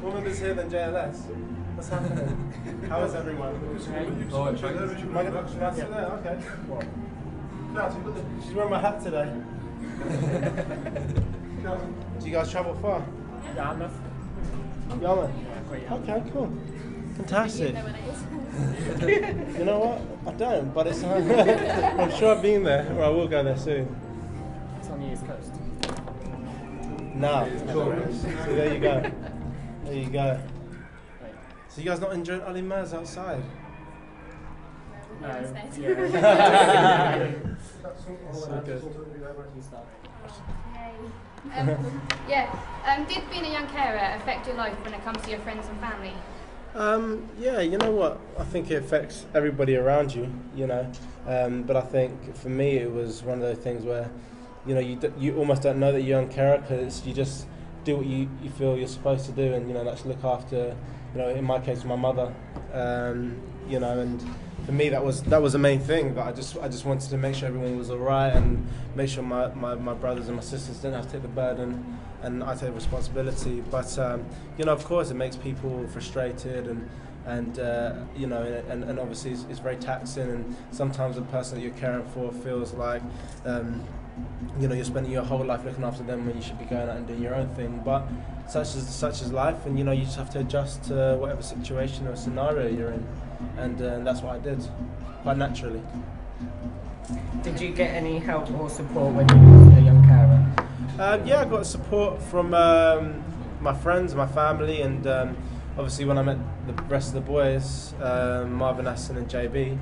More members here than JLS. What's happening? How is everyone? Am I going to sit there? Okay. What? She's wearing my hat today. Do you guys travel far? Yarmouth. Yarmouth? Okay, cool. Fantastic. You know what? I don't, but it's I'm sure I've been there, or I will go there soon. It's on the East Coast. No, cool. So there you go. There you go. So you guys not enjoying Ali Maz outside? No. So good. Did being a young carer affect your life when it comes to your friends and family? Yeah, you know what? I think it affects everybody around you, you know. But I think for me it was one of those things where, you know, you almost don't know that you're a young carer because you just do what you feel you're supposed to do, and you know, that's look after, you know, in my case, my mother. You know, and for me that was the main thing. That I just wanted to make sure everyone was all right and make sure my brothers and my sisters didn't have to take the burden, and I take responsibility. But you know, of course, it makes people frustrated, and you know, and obviously it's very taxing. And sometimes the person that you're caring for feels like you know, you're spending your whole life looking after them when you should be going out and doing your own thing. But such is life, and you know, you just have to adjust to whatever situation or scenario you're in, and that's what I did, quite naturally. Did you get any help or support when you were a young carer? Yeah, I got support from my friends, my family, and obviously when I met the rest of the boys, Marvin, Aston, and JB.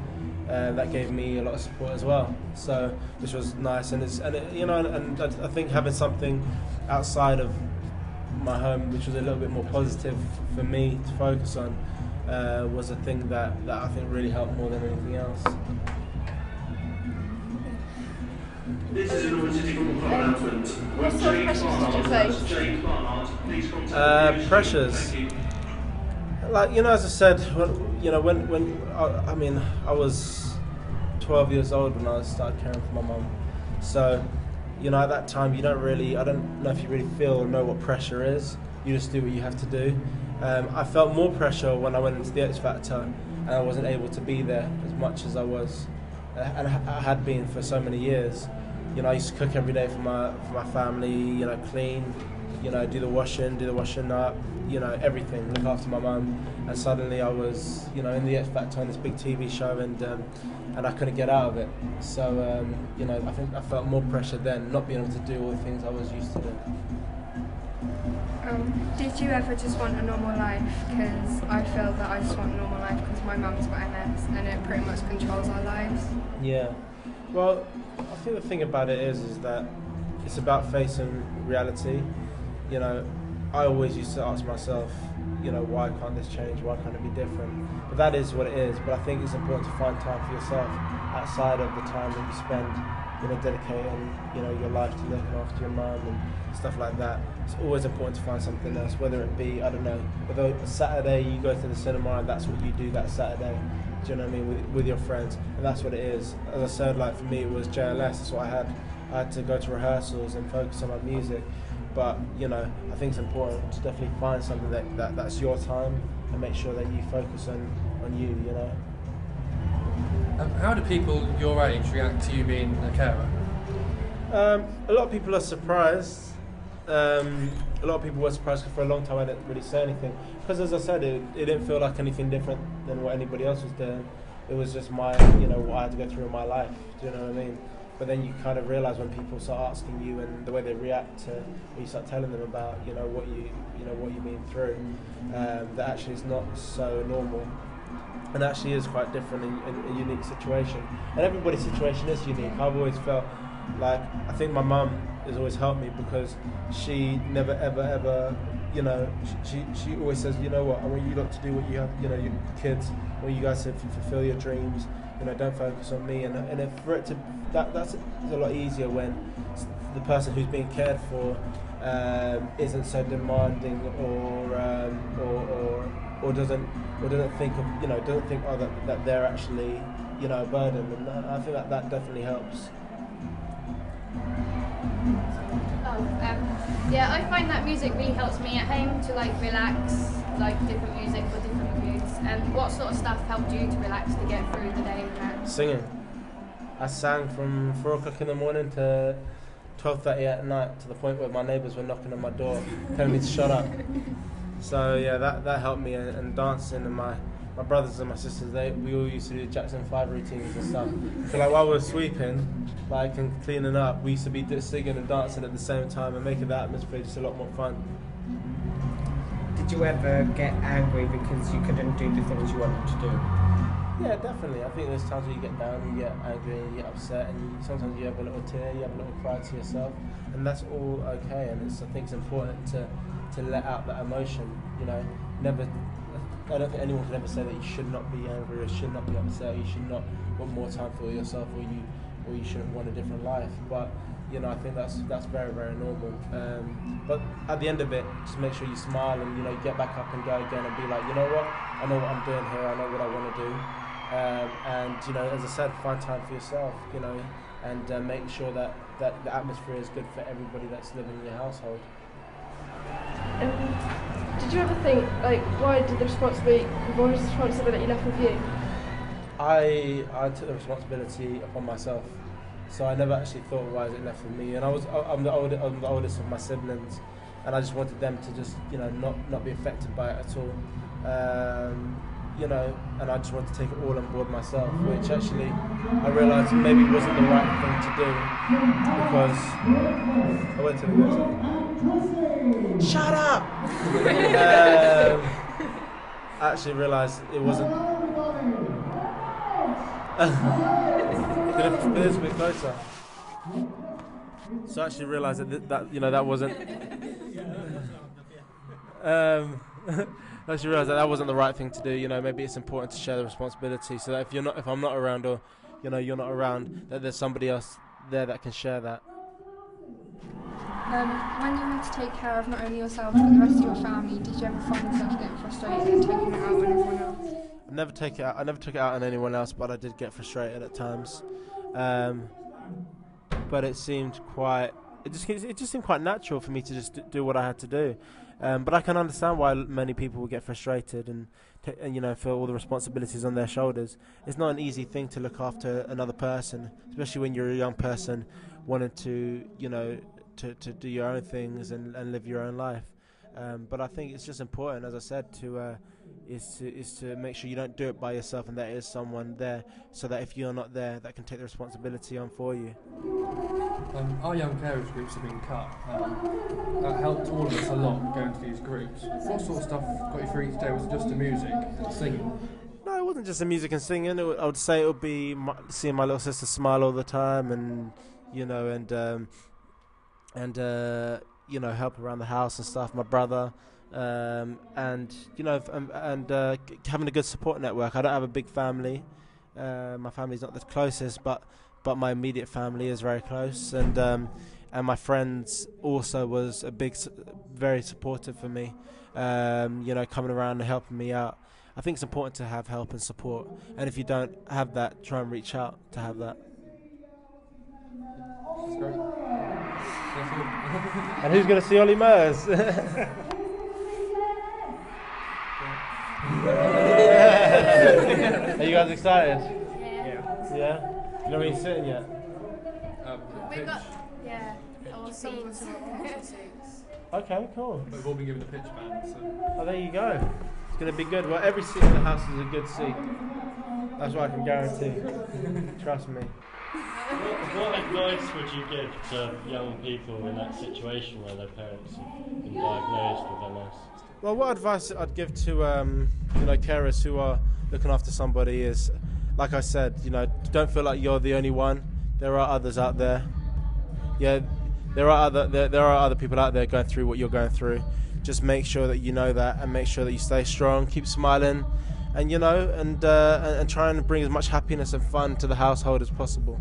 That gave me a lot of support as well, so which was nice, and you know, and I think having something outside of my home, which was a little bit more positive for me to focus on, was a thing that I think really helped more than anything else. This is an Oritse Football announcement. What sort of pressures did you face? Pressures. Like, you know, as I said, when I mean, I was 12 years old when I started caring for my mum. So, you know, at that time, I don't know if you really feel or know what pressure is. You just do what you have to do. I felt more pressure when I went into the X Factor and I wasn't able to be there as much as I was, and I had been for so many years. You know, I used to cook every day for my family, you know, clean, you know, do the washing up, you know, everything, look after my mum. And suddenly I was, you know, in the X Factor on this big TV show, and I couldn't get out of it. So, you know, I think I felt more pressure then, not being able to do all the things I was used to do. Did you ever just want a normal life? Because I feel that I just want a normal life because my mum's got MS and it pretty much controls our lives. Yeah. Well, I think the thing about it is that it's about facing reality. You know, I always used to ask myself, you know, why can't this change? Why can't it be different? But that is what it is. But I think it's important to find time for yourself outside of the time that you spend, you know, dedicating, you know, your life to looking after your mum and stuff like that. It's always important to find something else, whether it be, I don't know, whether a Saturday you go to the cinema and that's what you do that Saturday. Do you know what I mean? With your friends, and that's what it is. As I said, like for me, it was JLS. That's what I had. I had to go to rehearsals and focus on my music. But you know, I think it's important to definitely find something that's your time and make sure that you focus on you. You know. How do people your age react to you being a carer? A lot of people are surprised. A lot of people were surprised because for a long time I didn't really say anything. Because as I said, it didn't feel like anything different than what anybody else was doing. It was just my, you know, what I had to go through in my life. Do you know what I mean? But then you kind of realise when people start asking you and the way they react to when you start telling them about, you know, what you've been through, that actually it's not so normal. And actually is quite different in a unique situation. And everybody's situation is unique. I've always felt like, I think my mum has always helped me because she never ever, you know, she always says, you know what, I want you lot to do what you have, you know, your kids, I want you guys to fulfill your dreams, you know, don't focus on me. And if for it to, that's a lot easier when the person who's being cared for isn't so demanding or doesn't think of, you know, doesn't think that they're actually, you know, a burden. And I think that definitely helps. Yeah, I find that music really helps me at home to like relax, like different music for different moods. What sort of stuff helped you to relax to get through the day and that? Singing. I sang from 4 o'clock in the morning to 12:30 at night, to the point where my neighbours were knocking on my door telling me to shut up. So yeah, that helped me, and dancing, and my brothers and my sisters, we all used to do Jackson 5 routines and stuff. So like while we were sweeping, like, and cleaning up, we used to be singing and dancing at the same time and making the atmosphere just a lot more fun. Did you ever get angry because you couldn't do the things you wanted to do? Yeah, definitely. I think there's times where you get down, you get angry, you get upset, and sometimes you have a little tear, you have a little cry to yourself, and that's all okay. And I think it's important to let out that emotion. You know, I don't think anyone can ever say that you should not be angry or should not be upset. You should not want more time for yourself, or you shouldn't want a different life. But you know, I think that's very, very normal. But at the end of it, just make sure you smile and, you know, get back up and go again and be like, you know what, I know what I'm doing here, I know what I want to do. And, you know, as I said, find time for yourself, you know, and make sure that the atmosphere is good for everybody that's living in your household. Did you ever think, like, why was the responsibility left with you? I took the responsibility upon myself. So I never actually thought, why is it left with me? And I'm the oldest of my siblings, and I just wanted them to just, you know, not be affected by it at all. You know, and I just wanted to take it all on board myself, which actually I realised maybe wasn't the right thing to do, because I went to the next. Shut up! I actually realised it wasn't. Get this a bit closer. So I actually realised that you know, that wasn't. I actually realised that wasn't the right thing to do. You know, maybe it's important to share the responsibility, so that if I'm not around, or, you know, you're not around, that there's somebody else there that can share that. When you had to take care of not only yourself but the rest of your family, did you ever find yourself getting frustrated and taking it out on everyone else? I never took it out on anyone else, but I did get frustrated at times. But it seemed quite. It just seemed quite natural for me to just do what I had to do. But I can understand why many people will get frustrated and you know, feel all the responsibilities on their shoulders. It's not an easy thing to look after another person, especially when you're a young person wanting to, you know, to do your own things and live your own life. But I think it's just important, as I said, is to make sure you don't do it by yourself, and there is someone there, so that if you're not there, that can take the responsibility on for you. Our young carers groups have been cut. That helped all of us a lot, going to these groups. What sort of stuff got you through each day? Was it just the music and singing? No, it wasn't just the music and singing. I would say it would be seeing my little sister smile all the time, and you know, and you know, help around the house and stuff. My brother, and you know, and having a good support network. I don't have a big family. My family's not the closest, but my immediate family is very close, and my friends also was very supportive for me. You know, coming around and helping me out. I think it's important to have help and support, and if you don't have that, try and reach out to have that. That's great. And who's going to see Ollie Murs? Are you guys excited? Yeah. Yeah? You know where he's sitting yet? We got, yeah, all seats. Okay, cool. We've all been given a pitch band, so. Oh, there you go. It's going to be good. Well, every seat in the house is a good seat. That's what I can guarantee. Trust me. What advice would you give to young people in that situation where their parents have been diagnosed with MS? Well, what advice I'd give to you know, carers who are looking after somebody is, like I said, you know, don't feel like you're the only one. There are others out there. Yeah, there are other people out there going through what you're going through. Just make sure that you know that, and make sure that you stay strong, keep smiling, and you know, and try and bring as much happiness and fun to the household as possible.